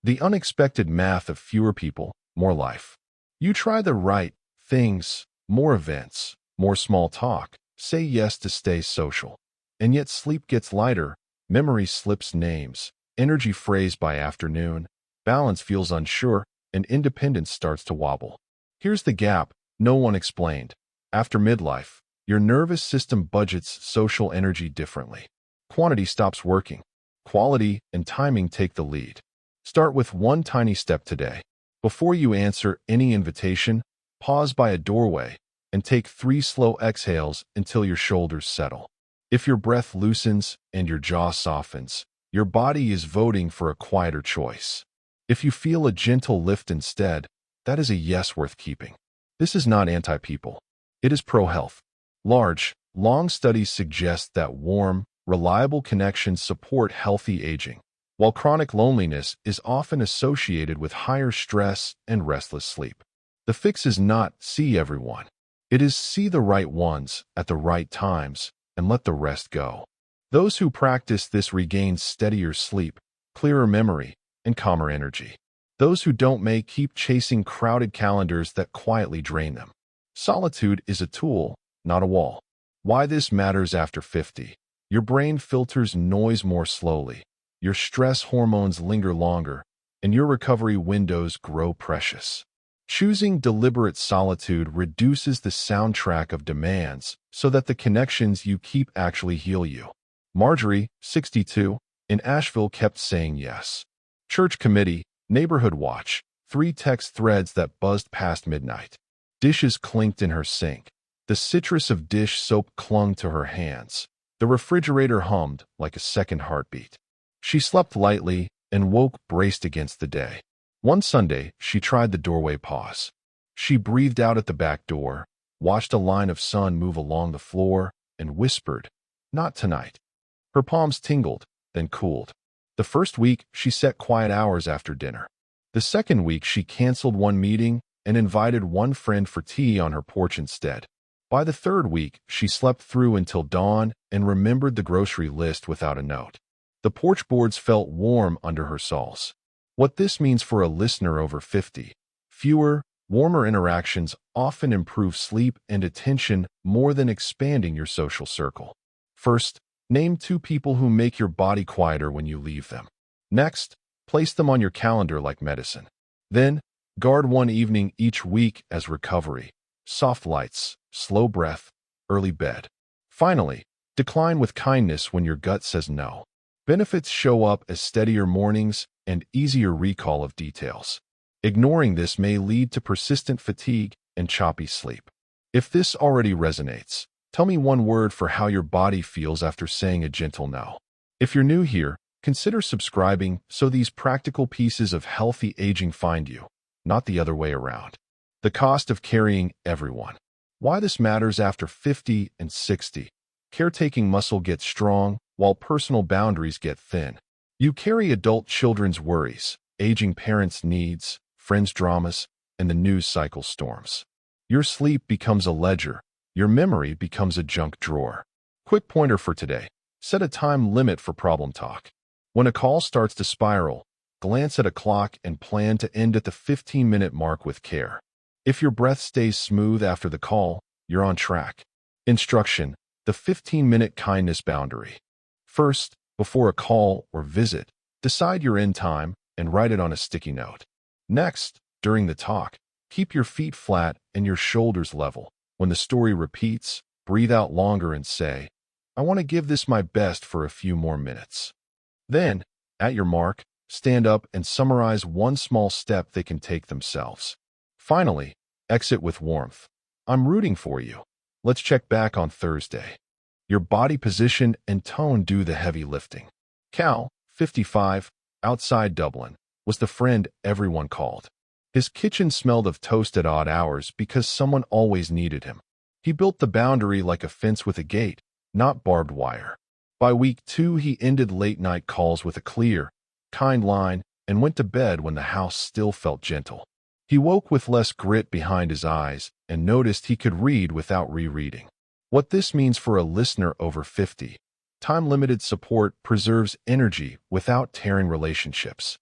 The unexpected math of fewer people, more life. You try the right things, more events, more small talk, say yes to stay social. And yet sleep gets lighter, memory slips names, energy frays by afternoon, balance feels unsure, and independence starts to wobble. Here's the gap no one explained. After midlife, your nervous system budgets social energy differently. Quantity stops working. Quality and timing take the lead. Start with one tiny step today. Before you answer any invitation, pause by a doorway and take 3 slow exhales until your shoulders settle. If your breath loosens and your jaw softens, your body is voting for a quieter choice. If you feel a gentle lift instead, that is a yes worth keeping. This is not anti-people. It is pro-health. Large, long studies suggest that warm, reliable connections support healthy aging, while chronic loneliness is often associated with higher stress and restless sleep. The fix is not see everyone. It is see the right ones at the right times and let the rest go. Those who practice this regain steadier sleep, clearer memory, and calmer energy. Those who don't may keep chasing crowded calendars that quietly drain them. Solitude is a tool, not a wall. Why this matters after 50. Your brain filters noise more slowly, your stress hormones linger longer, and your recovery windows grow precious. Choosing deliberate solitude reduces the soundtrack of demands so that the connections you keep actually heal you. Marjorie, 62, in Asheville kept saying yes. Church committee, neighborhood watch, 3 text threads that buzzed past midnight. Dishes clinked in her sink. The citrus of dish soap clung to her hands. The refrigerator hummed like a second heartbeat. She slept lightly and woke braced against the day. One Sunday, she tried the doorway pause. She breathed out at the back door, watched a line of sun move along the floor, and whispered, "Not tonight." Her palms tingled, then cooled. The first week, she set quiet hours after dinner. The second week, she canceled one meeting and invited one friend for tea on her porch instead. By the third week, she slept through until dawn and remembered the grocery list without a note. The porch boards felt warm under her soles. What this means for a listener over 50. Fewer, warmer interactions often improve sleep and attention more than expanding your social circle. First, name 2 people who make your body quieter when you leave them. Next, place them on your calendar like medicine. Then, guard one evening each week as recovery. Soft lights, slow breath, early bed. Finally, decline with kindness when your gut says no. Benefits show up as steadier mornings and easier recall of details. Ignoring this may lead to persistent fatigue and choppy sleep. If this already resonates, tell me one word for how your body feels after saying a gentle no. If you're new here, consider subscribing so these practical pieces of healthy aging find you, not the other way around. The cost of carrying everyone. Why this matters after 50 and 60. Caretaking muscle gets strong, while personal boundaries get thin. You carry adult children's worries, aging parents' needs, friends' dramas, and the news cycle storms. Your sleep becomes a ledger. Your memory becomes a junk drawer. Quick pointer for today. Set a time limit for problem talk. When a call starts to spiral, glance at a clock and plan to end at the 15-minute mark with care. If your breath stays smooth after the call, you're on track. Instruction: the 15-minute kindness boundary. First, before a call or visit, decide your end time and write it on a sticky note. Next, during the talk, keep your feet flat and your shoulders level. When the story repeats, breathe out longer and say, "I want to give this my best for a few more minutes." Then, at your mark, stand up and summarize one small step they can take themselves. Finally, exit with warmth. "I'm rooting for you. Let's check back on Thursday." Your body position and tone do the heavy lifting. Cal, 55, outside Dublin, was the friend everyone called. His kitchen smelled of toast at odd hours because someone always needed him. He built the boundary like a fence with a gate, not barbed wire. By week 2, he ended late-night calls with a clear, kind line and went to bed when the house still felt gentle. He woke with less grit behind his eyes and noticed he could read without rereading. What this means for a listener over 50. Time-limited support preserves energy without tearing relationships.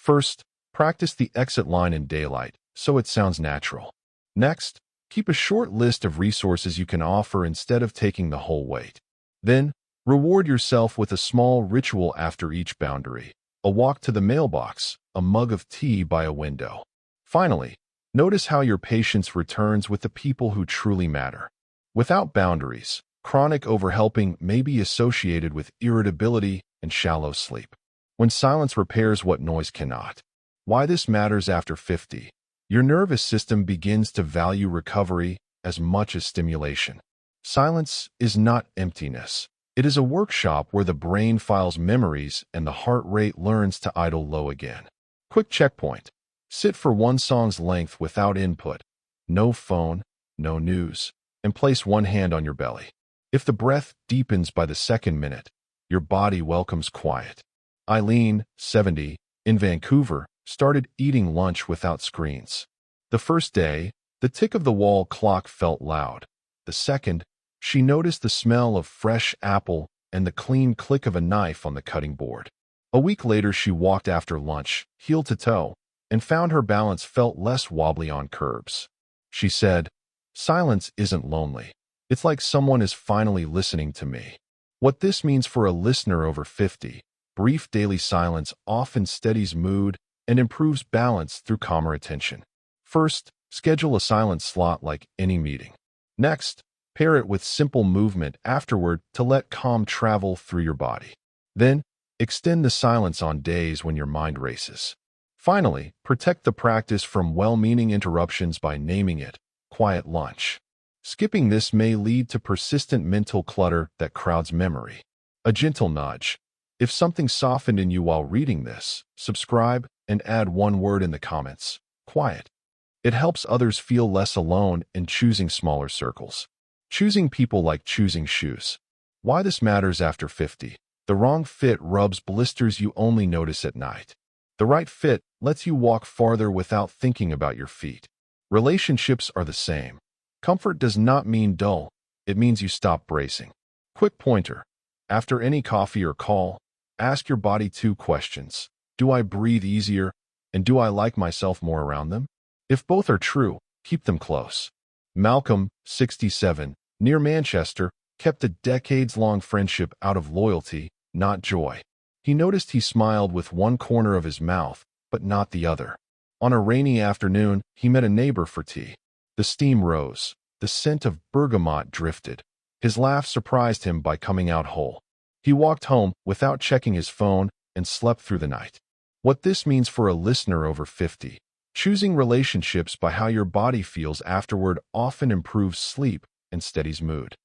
First, Practice the exit line in daylight so it sounds natural. Next, keep a short list of resources you can offer instead of taking the whole weight. Then, reward yourself with a small ritual after each boundary. A walk to the mailbox, a mug of tea by a window. Finally, notice how your patience returns with the people who truly matter. Without boundaries, chronic overhelping may be associated with irritability and shallow sleep. When silence repairs what noise cannot. Why this matters after 50. Your nervous system begins to value recovery as much as stimulation. Silence is not emptiness. It is a workshop where the brain files memories and the heart rate learns to idle low again. Quick checkpoint. Sit for one song's length without input. No phone, no news. And place one hand on your belly. If the breath deepens by the second minute, your body welcomes quiet. Eileen, 70, in Vancouver, started eating lunch without screens. The first day, the tick of the wall clock felt loud. The second, she noticed the smell of fresh apple and the clean click of a knife on the cutting board. A week later, she walked after lunch, heel to toe, and found her balance felt less wobbly on curbs. She said, "Silence isn't lonely. It's like someone is finally listening to me." What this means for a listener over 50, brief daily silence often steadies mood and improves balance through calmer attention. First, schedule a silent slot like any meeting. Next, pair it with simple movement afterward to let calm travel through your body. Then, extend the silence on days when your mind races. Finally, protect the practice from well-meaning interruptions by naming it quiet lunch. Skipping this may lead to persistent mental clutter that crowds memory. A gentle nudge. If something softened in you while reading this, subscribe and add one word in the comments. Quiet. It helps others feel less alone in choosing smaller circles. Choosing people like choosing shoes. Why this matters after 50. The wrong fit rubs blisters you only notice at night. The right fit lets you walk farther without thinking about your feet. Relationships are the same. Comfort does not mean dull. It means you stop bracing. Quick pointer. After any coffee or call, ask your body 2 questions. Do I breathe easier? And do I like myself more around them? If both are true, keep them close. Malcolm, 67, near Manchester, kept a decades-long friendship out of loyalty, not joy. He noticed he smiled with one corner of his mouth, but not the other. On a rainy afternoon, he met a neighbor for tea. The steam rose. The scent of bergamot drifted. His laugh surprised him by coming out whole. He walked home without checking his phone and slept through the night. What this means for a listener over 50. Choosing relationships by how your body feels afterward often improves sleep and steadies mood.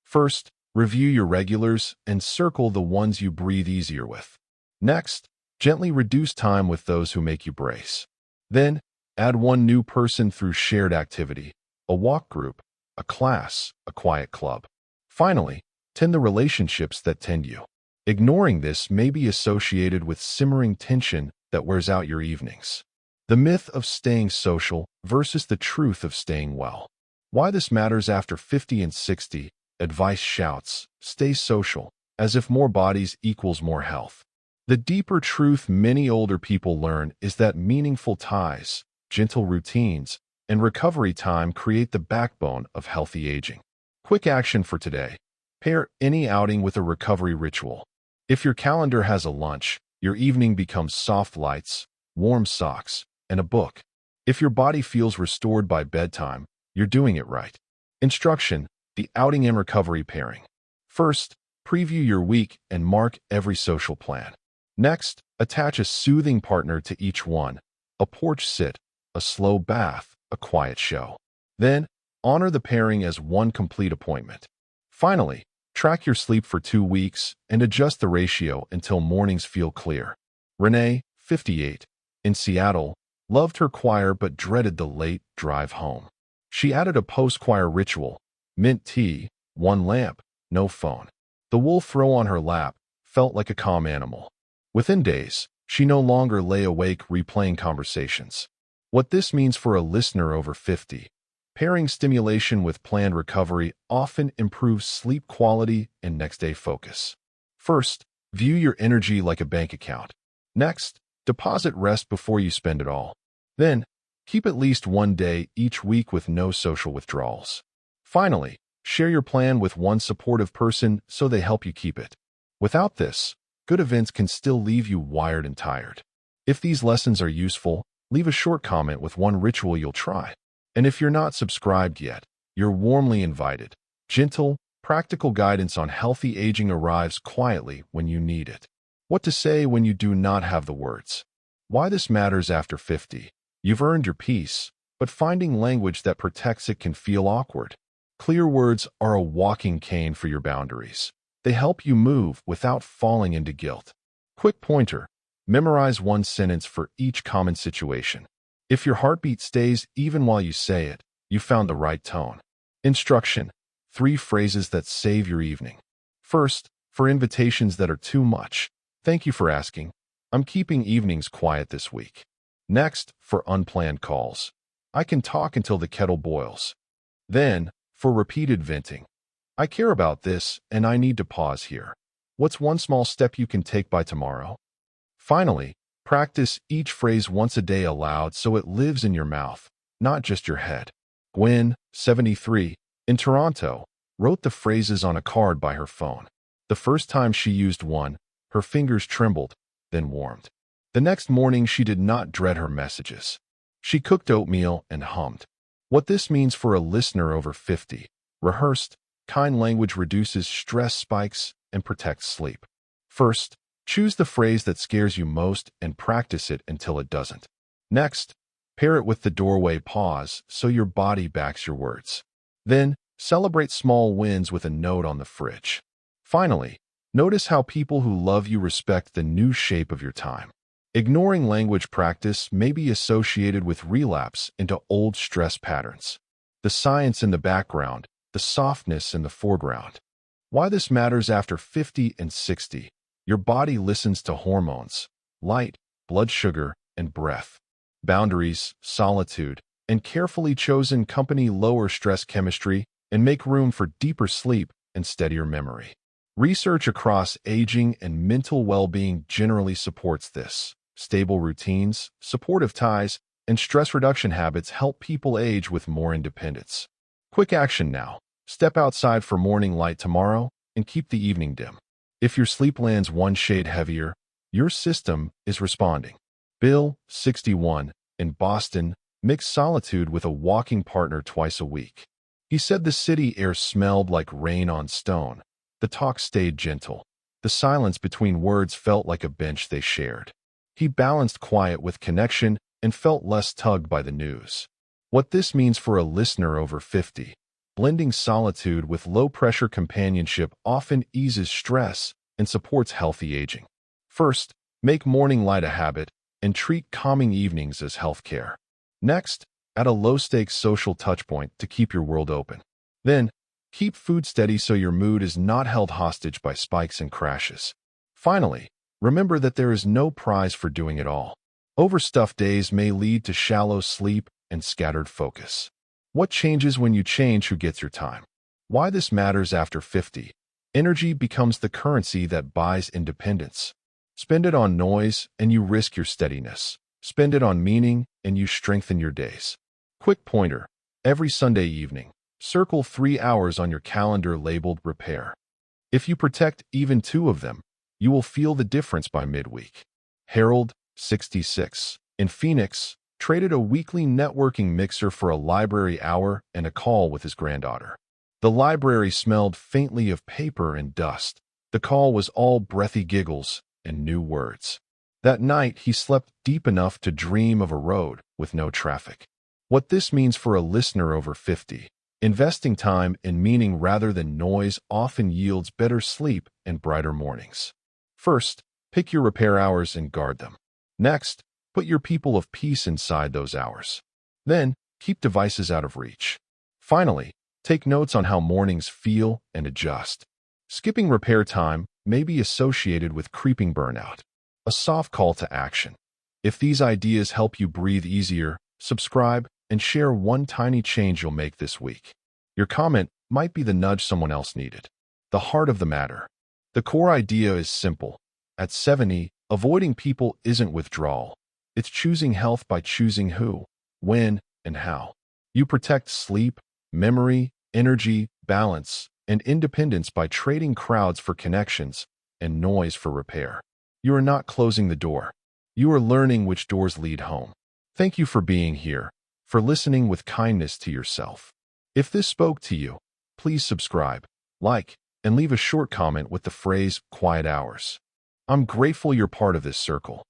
First, review your regulars and circle the ones you breathe easier with. Next, gently reduce time with those who make you brace. Then, add one new person through shared activity, a walk group, a class, a quiet club. Finally, tend the relationships that tend you. Ignoring this may be associated with simmering tension that wears out your evenings. The myth of staying social versus the truth of staying well. Why this matters after 50 and 60, advice shouts, stay social, as if more bodies equals more health. The deeper truth many older people learn is that meaningful ties, gentle routines, and recovery time create the backbone of healthy aging. Quick action for today. Pair any outing with a recovery ritual. If your calendar has a lunch, your evening becomes soft lights, warm socks, and a book. If your body feels restored by bedtime, you're doing it right. Instruction: the outing and recovery pairing. First, preview your week and mark every social plan. Next, attach a soothing partner to each one, a porch sit, a slow bath, a quiet show. Then, honor the pairing as one complete appointment. Finally, track your sleep for 2 weeks and adjust the ratio until mornings feel clear. Renee, 58, in Seattle, loved her choir but dreaded the late drive home. She added a post-choir ritual: mint tea, one lamp, no phone. The wolf row on her lap felt like a calm animal. Within days, she no longer lay awake replaying conversations. What this means for a listener over 50. Pairing stimulation with planned recovery often improves sleep quality and next-day focus. First, view your energy like a bank account. Next, Deposit rest before you spend it all. Then, keep at least one day each week with no social withdrawals. Finally, share your plan with one supportive person so they help you keep it. Without this, good events can still leave you wired and tired. If these lessons are useful, leave a short comment with one ritual you'll try. And if you're not subscribed yet, you're warmly invited. Gentle, practical guidance on healthy aging arrives quietly when you need it. What to say when you do not have the words. Why this matters after 50. You've earned your peace, but finding language that protects it can feel awkward. Clear words are a walking cane for your boundaries. They help you move without falling into guilt. Quick pointer. Memorize one sentence for each common situation. If your heartbeat stays even while you say it, you found the right tone. Instruction. 3 phrases that save your evening. First, for invitations that are too much. Thank you for asking. I'm keeping evenings quiet this week. Next, for unplanned calls. I can talk until the kettle boils. Then, for repeated venting. I care about this and I need to pause here. What's one small step you can take by tomorrow? Finally, practice each phrase once a day aloud so it lives in your mouth, not just your head. Gwen, 73, in Toronto, wrote the phrases on a card by her phone. The first time she used one, her fingers trembled, then warmed. The next morning, she did not dread her messages. She cooked oatmeal and hummed. What this means for a listener over 50. Rehearsed, kind language reduces stress spikes and protects sleep. First, choose the phrase that scares you most and practice it until it doesn't. Next, pair it with the doorway pause so your body backs your words. Then, celebrate small wins with a note on the fridge. Finally, notice how people who love you respect the new shape of your time. Ignoring language practice may be associated with relapse into old stress patterns. The science in the background, the softness in the foreground. Why this matters after 50 and 60. Your body listens to hormones, light, blood sugar, and breath. Boundaries, solitude, and carefully chosen company lower stress chemistry and make room for deeper sleep and steadier memory. Research across aging and mental well-being generally supports this. Stable routines, supportive ties, and stress reduction habits help people age with more independence. Quick action now. Step outside for morning light tomorrow and keep the evening dim. If your sleep lands one shade heavier, your system is responding. Bill, 61, in Boston, mixed solitude with a walking partner twice a week. He said the city air smelled like rain on stone. The talk stayed gentle. The silence between words felt like a bench they shared. He balanced quiet with connection and felt less tugged by the news. What this means for a listener over 50. Blending solitude with low-pressure companionship often eases stress and supports healthy aging. First, make morning light a habit and treat calming evenings as healthcare. Next, add a low-stakes social touchpoint to keep your world open. Then, keep food steady so your mood is not held hostage by spikes and crashes. Finally, remember that there is no prize for doing it all. Overstuffed days may lead to shallow sleep and scattered focus. What changes when you change who gets your time? Why this matters after 50. Energy becomes the currency that buys independence. Spend it on noise and you risk your steadiness. Spend it on meaning and you strengthen your days. Quick pointer. Every Sunday evening, circle 3 hours on your calendar labeled repair. If you protect even 2 of them, you will feel the difference by midweek. Harold, 66, in Phoenix, traded a weekly networking mixer for a library hour and a call with his granddaughter. The library smelled faintly of paper and dust. The call was all breathy giggles and new words. That night, he slept deep enough to dream of a road with no traffic. What this means for a listener over 50. Investing time in meaning rather than noise often yields better sleep and brighter mornings. First, pick your repair hours and guard them. Next, put your people of peace inside those hours. Then, keep devices out of reach. Finally, take notes on how mornings feel and adjust. Skipping repair time may be associated with creeping burnout. A soft call to action. If these ideas help you breathe easier, subscribe and share one tiny change you'll make this week. Your comment might be the nudge someone else needed. The heart of the matter. The core idea is simple. At 70, Avoiding people isn't withdrawal. It's choosing health by choosing who, when, and how. You protect sleep, memory, energy, balance, and independence by trading crowds for connections and noise for repair. You are not closing the door. You are learning which doors lead home. Thank you for being here, for listening with kindness to yourself. If this spoke to you, please subscribe, like, and leave a short comment with the phrase, "Quiet Hours." I'm grateful you're part of this circle.